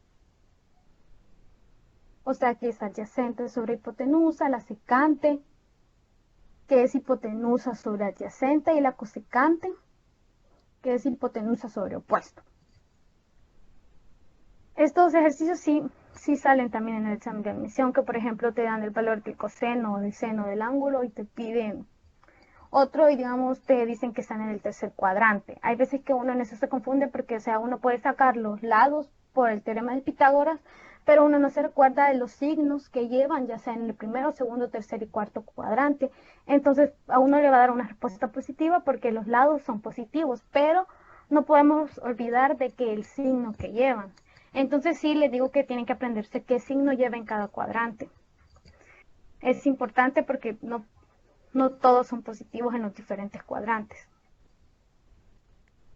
o sea que es adyacente sobre hipotenusa, la secante, que es hipotenusa sobre adyacente, y la cosecante, que es hipotenusa sobre opuesto. Estos ejercicios sí salen también en el examen de admisión, que por ejemplo te dan el valor del coseno o del seno del ángulo y te piden otro y digamos te dicen que están en el tercer cuadrante. Hay veces que uno en eso se confunde porque, o sea, uno puede sacar los lados por el teorema de Pitágoras, pero uno no se recuerda de los signos que llevan, ya sea en el primero, segundo, tercer y cuarto cuadrante. Entonces a uno le va a dar una respuesta positiva porque los lados son positivos, pero no podemos olvidar de que el signo que llevan. Entonces sí, les digo que tienen que aprenderse qué signo lleva en cada cuadrante. Es importante porque no todos son positivos en los diferentes cuadrantes.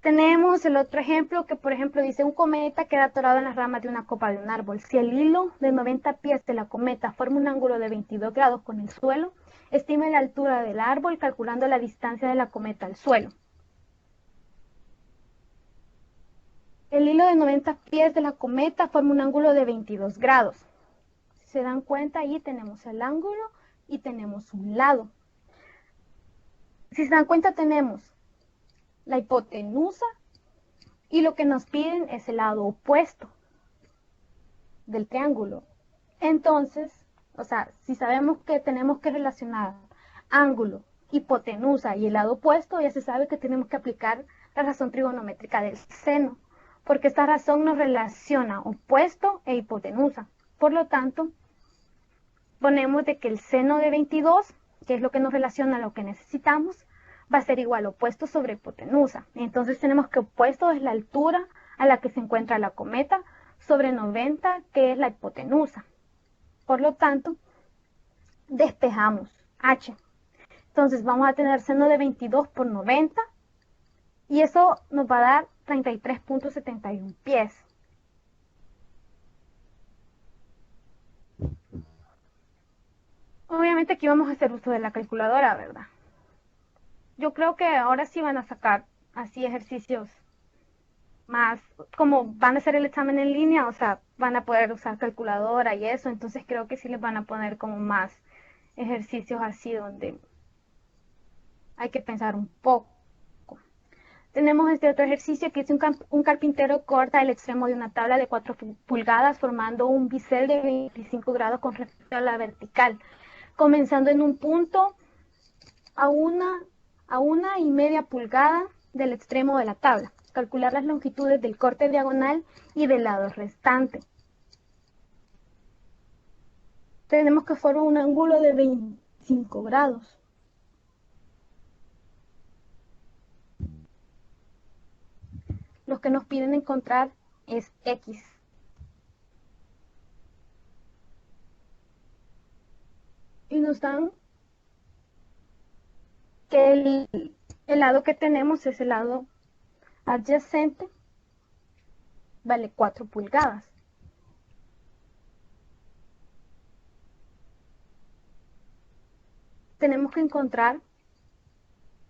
Tenemos el otro ejemplo que, por ejemplo, dice un cometa queda atorado en las ramas de una copa de un árbol. Si el hilo de 90 pies de la cometa forma un ángulo de 22 grados con el suelo, estime la altura del árbol calculando la distancia de la cometa al suelo. El hilo de 90 pies de la cometa forma un ángulo de 22 grados. Si se dan cuenta, ahí tenemos el ángulo y tenemos un lado. Si se dan cuenta, tenemos la hipotenusa y lo que nos piden es el lado opuesto del triángulo. Entonces, o sea, si sabemos que tenemos que relacionar ángulo, hipotenusa y el lado opuesto, ya se sabe que tenemos que aplicar la razón trigonométrica del seno, porque esta razón nos relaciona opuesto e hipotenusa. Por lo tanto, ponemos de que el seno de 22, que es lo que nos relaciona a lo que necesitamos, va a ser igual opuesto sobre hipotenusa. Entonces tenemos que opuesto es la altura a la que se encuentra la cometa sobre 90, que es la hipotenusa. Por lo tanto, despejamos h. Entonces vamos a tener seno de 22 por 90 y eso nos va a dar 33.71 pies. Obviamente aquí vamos a hacer uso de la calculadora, ¿verdad? Yo creo que ahora sí van a sacar así ejercicios más, como van a hacer el examen en línea, o sea, van a poder usar calculadora y eso, entonces creo que sí les van a poner como más ejercicios así donde hay que pensar un poco. Tenemos este otro ejercicio que es un carpintero corta el extremo de una tabla de 4 pulgadas formando un bisel de 25 grados con respecto a la vertical, comenzando en un punto a una y media pulgada del extremo de la tabla. Calcular las longitudes del corte diagonal y del lado restante. Tenemos que formar un ángulo de 25 grados. Lo que nos piden encontrar es X. Y nos dan que el lado que tenemos es el lado adyacente, vale 4 pulgadas. Tenemos que encontrar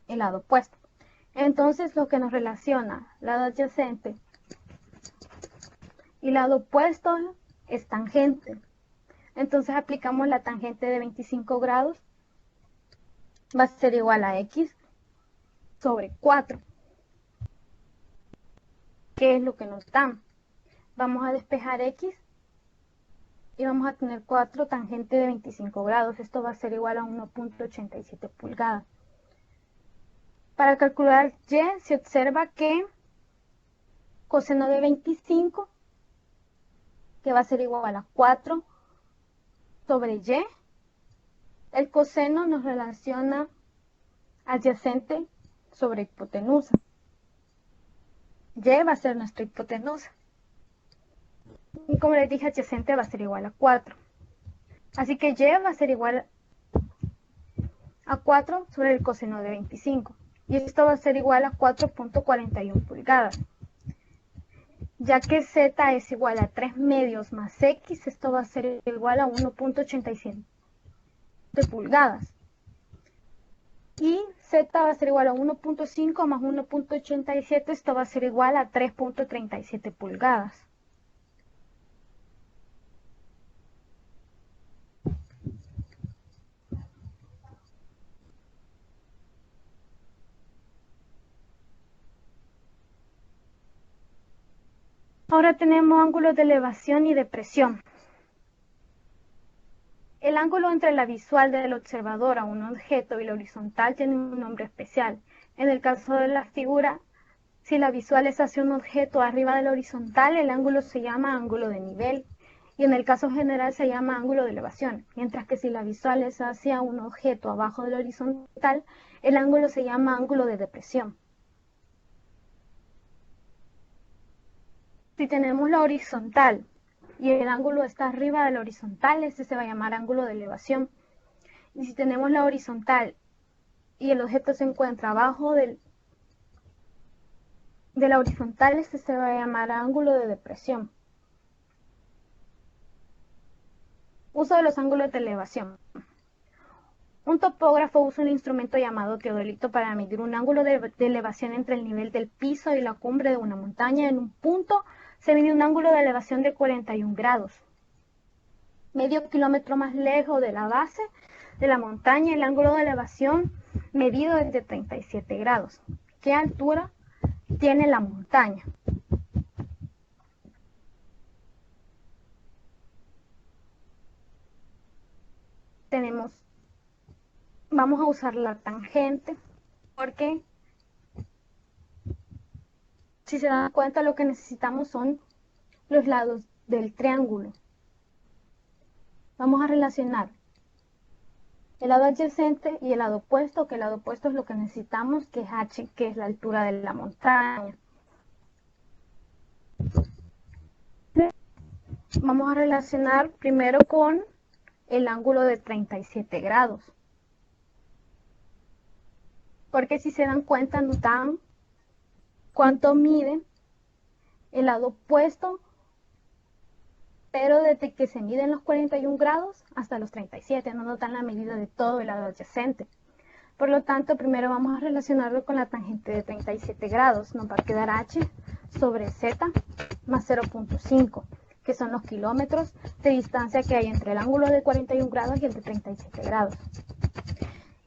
el lado opuesto. Entonces lo que nos relaciona lado adyacente y lado opuesto es tangente. Entonces aplicamos la tangente de 25 grados, va a ser igual a X sobre 4. ¿Qué es lo que nos dan? Vamos a despejar X y vamos a tener 4 tangente de 25 grados. Esto va a ser igual a 1.87 pulgadas. Para calcular Y se observa que coseno de 25, que va a ser igual a 4 sobre Y, el coseno nos relaciona adyacente sobre hipotenusa. Y va a ser nuestra hipotenusa. Y como les dije, adyacente va a ser igual a 4. Así que Y va a ser igual a 4 sobre el coseno de 25. Y esto va a ser igual a 4.41 pulgadas. Ya que Z es igual a 3 medios más X, esto va a ser igual a 1.87 pulgadas. Y Z va a ser igual a 1.5 más 1.87, esto va a ser igual a 3.37 pulgadas. Ahora tenemos ángulos de elevación y de presión. El ángulo entre la visual del observador a un objeto y la horizontal tiene un nombre especial. En el caso de la figura, si la visual es hacia un objeto arriba de la horizontal, el ángulo se llama ángulo de nivel. Y en el caso general se llama ángulo de elevación. Mientras que si la visual es hacia un objeto abajo de la horizontal, el ángulo se llama ángulo de depresión. Si tenemos la horizontal y el ángulo está arriba de la horizontal, este se va a llamar ángulo de elevación. Y si tenemos la horizontal y el objeto se encuentra abajo de la horizontal, este se va a llamar ángulo de depresión. Uso de los ángulos de elevación. Un topógrafo usa un instrumento llamado teodolito para medir un ángulo de elevación entre el nivel del piso y la cumbre de una montaña. En un punto se mide un ángulo de elevación de 41 grados. Medio kilómetro más lejos de la base de la montaña, el ángulo de elevación medido es de 37 grados. ¿Qué altura tiene la montaña? Vamos a usar la tangente, porque si se dan cuenta lo que necesitamos son los lados del triángulo. Vamos a relacionar el lado adyacente y el lado opuesto, que el lado opuesto es lo que necesitamos, que es h, que es la altura de la montaña. Vamos a relacionar primero con el ángulo de 37 grados. Porque si se dan cuenta, notan cuánto mide el lado opuesto, pero desde que se miden los 41 grados hasta los 37, no notan la medida de todo el lado adyacente. Por lo tanto, primero vamos a relacionarlo con la tangente de 37 grados. Nos va a quedar h sobre z más 0.5, que son los kilómetros de distancia que hay entre el ángulo de 41 grados y el de 37 grados.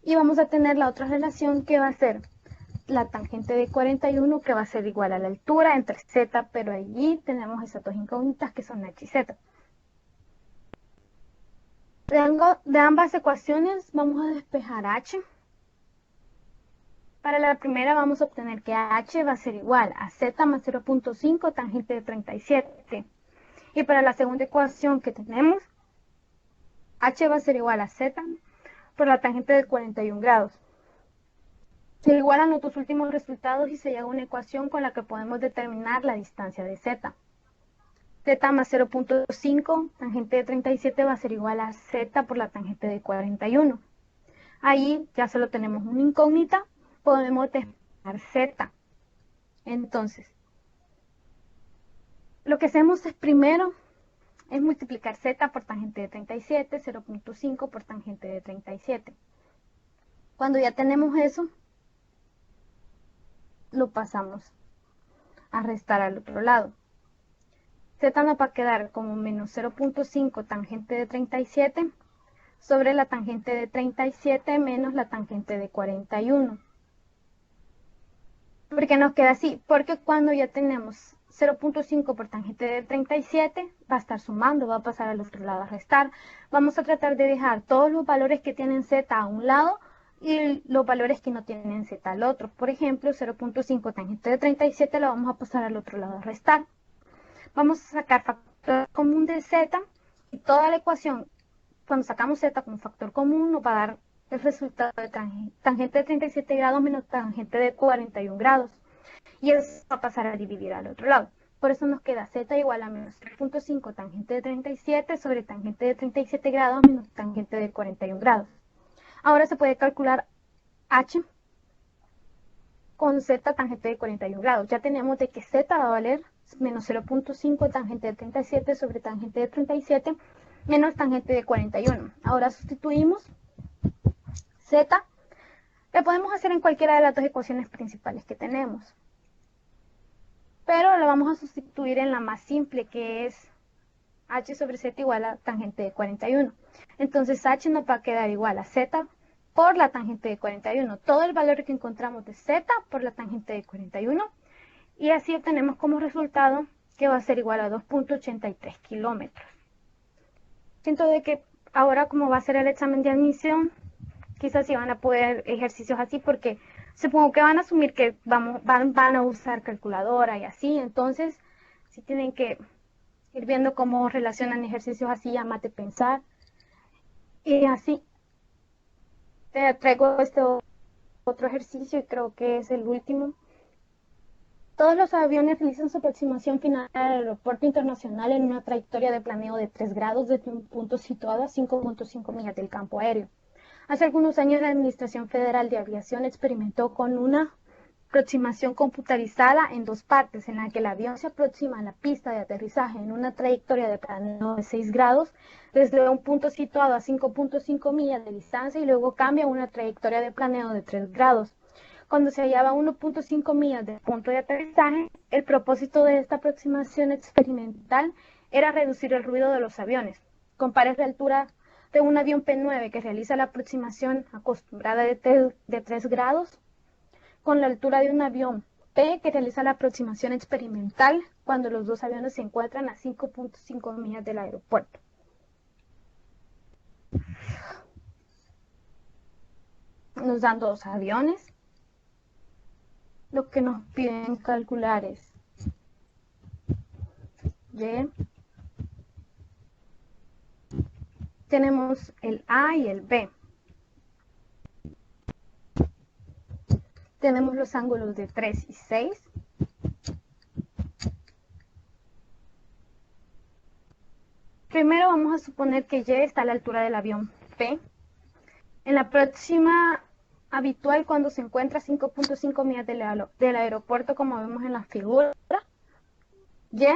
Y vamos a tener la otra relación, que va a ser la tangente de 41, que va a ser igual a la altura entre z, pero allí tenemos esas dos incógnitas que son h y z. De ambas ecuaciones vamos a despejar h. Para la primera vamos a obtener que h va a ser igual a z más 0.5 tangente de 37. Y para la segunda ecuación que tenemos, h va a ser igual a z por la tangente de 41 grados. Se igualan los dos últimos resultados y se llega a una ecuación con la que podemos determinar la distancia de z. Z más 0.5 tangente de 37 va a ser igual a z por la tangente de 41. Ahí ya solo tenemos una incógnita, podemos despejar z. Entonces, lo que hacemos es primero multiplicar z por tangente de 37, 0.5 por tangente de 37. Cuando ya tenemos eso, lo pasamos a restar al otro lado. Z nos va a quedar como menos 0.5 tangente de 37 sobre la tangente de 37 menos la tangente de 41. ¿Por qué nos queda así? Porque cuando ya tenemos 0.5 por tangente de 37, va a estar sumando, va a pasar al otro lado a restar. Vamos a tratar de dejar todos los valores que tienen z a un lado y los valores que no tienen z al otro. Por ejemplo, 0.5 tangente de 37 lo vamos a pasar al otro lado a restar. Vamos a sacar factor común de z y toda la ecuación, cuando sacamos z como factor común, nos va a dar el resultado de tangente de 37 grados menos tangente de 41 grados. Y eso va a pasar a dividir al otro lado. Por eso nos queda z igual a menos 3.5 tangente de 37 sobre tangente de 37 grados menos tangente de 41 grados. Ahora se puede calcular h con z tangente de 41 grados. Ya tenemos de que z va a valer menos 0.5 tangente de 37 sobre tangente de 37 menos tangente de 41. Ahora sustituimos z. Lo podemos hacer en cualquiera de las dos ecuaciones principales que tenemos. Pero lo vamos a sustituir en la más simple, que es h sobre z igual a tangente de 41. Entonces h nos va a quedar igual a z por la tangente de 41. Todo el valor que encontramos de z por la tangente de 41. Y así obtenemos como resultado que va a ser igual a 2.83 kilómetros. Siento de que ahora, como va a ser el examen de admisión, quizás sí van a poder ejercicios así, porque supongo que van a asumir que van a usar calculadora y así. Entonces, sí tienen que ir viendo cómo relacionan ejercicios así a mate pensar. Y así, te traigo este otro ejercicio y creo que es el último. Todos los aviones realizan su aproximación final al aeropuerto internacional en una trayectoria de planeo de 3 grados desde un punto situado a 5.5 millas del campo aéreo. Hace algunos años la Administración Federal de Aviación experimentó con una aproximación computarizada en dos partes, en la que el avión se aproxima a la pista de aterrizaje en una trayectoria de planeo de 6 grados desde un punto situado a 5.5 millas de distancia y luego cambia a una trayectoria de planeo de 3 grados. Cuando se hallaba a 1.5 millas del punto de aterrizaje, el propósito de esta aproximación experimental era reducir el ruido de los aviones. Compare la altura de un avión P9 que realiza la aproximación acostumbrada de 3 grados con la altura de un avión P que realiza la aproximación experimental cuando los dos aviones se encuentran a 5.5 millas del aeropuerto. Nos dan dos aviones. Lo que nos piden calcular es Y. Tenemos el A y el B. Tenemos los ángulos de 3 y 6. Primero vamos a suponer que Y está a la altura del avión P. En la próxima habitual, cuando se encuentra a 5.5 millas del aeropuerto, como vemos en la figura, Y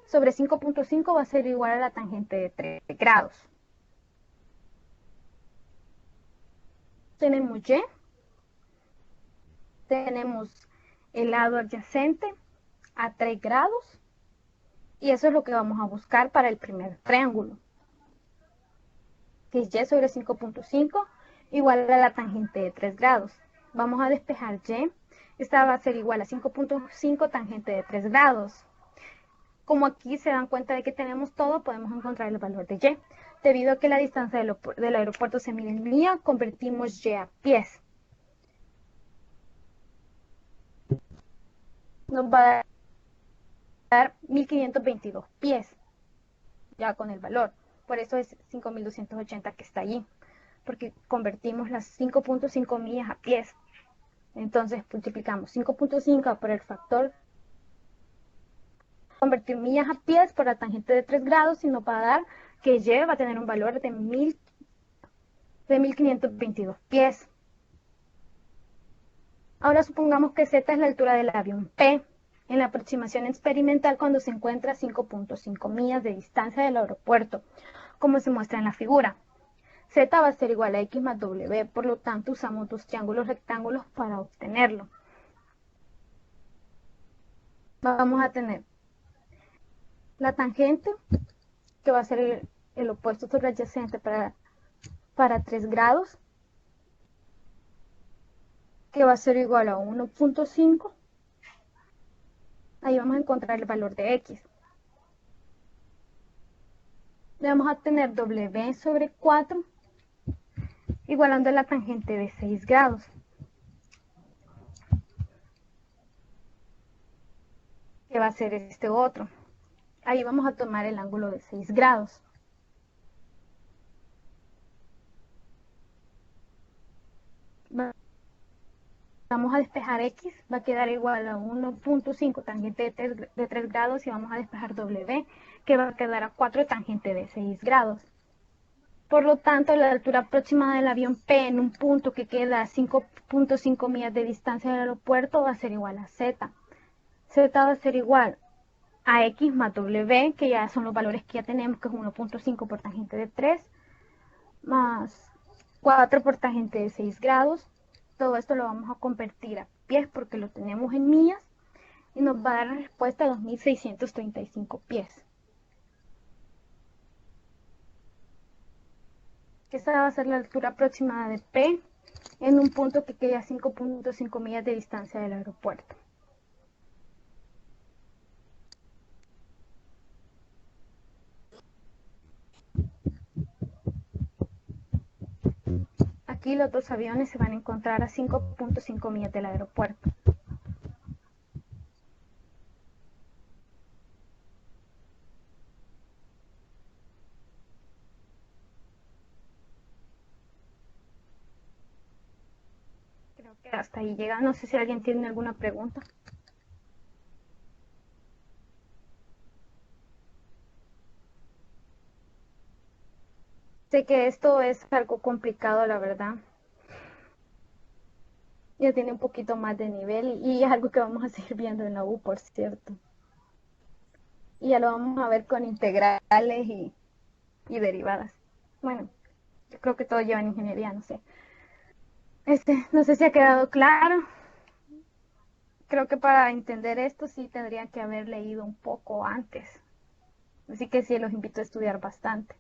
sobre 5.5 va a ser igual a la tangente de 3 grados. Tenemos Y, tenemos el lado adyacente a 3 grados, y eso es lo que vamos a buscar para el primer triángulo, que es Y sobre 5.5 igual a la tangente de 3 grados. Vamos a despejar Y, esta va a ser igual a 5.5 tangente de 3 grados. Como aquí se dan cuenta de que tenemos todo, podemos encontrar el valor de Y. Debido a que la distancia del aeropuerto se mide en milla, convertimos Y a pies. Nos va a dar 1522 pies, ya con el valor. Por eso es 5280 que está allí, porque convertimos las 5.5 millas a pies. Entonces multiplicamos 5.5 por el factor, convertir millas a pies por la tangente de 3 grados y nos va a dar que Y va a tener un valor de 1522 pies. Ahora supongamos que Z es la altura del avión P en la aproximación experimental cuando se encuentra a 5.5 millas de distancia del aeropuerto, como se muestra en la figura. Z va a ser igual a X más W, por lo tanto usamos dos triángulos rectángulos para obtenerlo. Vamos a tener la tangente, que va a ser el opuesto sobre adyacente para 3 grados, que va a ser igual a 1.5. Ahí vamos a encontrar el valor de X. Vamos a tener W sobre 4, igualando la tangente de 6 grados. Que va a ser este otro. Ahí vamos a tomar el ángulo de 6 grados. Vamos a despejar X, va a quedar igual a 1.5 tangente de 3 grados y vamos a despejar W, que va a quedar a 4 tangente de 6 grados. Por lo tanto, la altura aproximada del avión P en un punto que queda a 5.5 millas de distancia del aeropuerto va a ser igual a Z. Z va a ser igual a X más W, que ya son los valores que ya tenemos, que es 1.5 por tangente de 3, más 4 por tangente de 6 grados. Todo esto lo vamos a convertir a pies porque lo tenemos en millas y nos va a dar la respuesta de 2.635 pies. Esta va a ser la altura aproximada de P en un punto que queda a 5.5 millas de distancia del aeropuerto. Aquí los dos aviones se van a encontrar a 5.5 millas del aeropuerto. Creo que hasta ahí llega. No sé si alguien tiene alguna pregunta. Sé que esto es algo complicado, la verdad. Ya tiene un poquito más de nivel y es algo que vamos a seguir viendo en la U, por cierto. Y ya lo vamos a ver con integrales y derivadas. Bueno, yo creo que todo lleva en ingeniería, no sé. No sé si ha quedado claro. Creo que para entender esto sí tendría que haber leído un poco antes. Así que sí, los invito a estudiar bastante.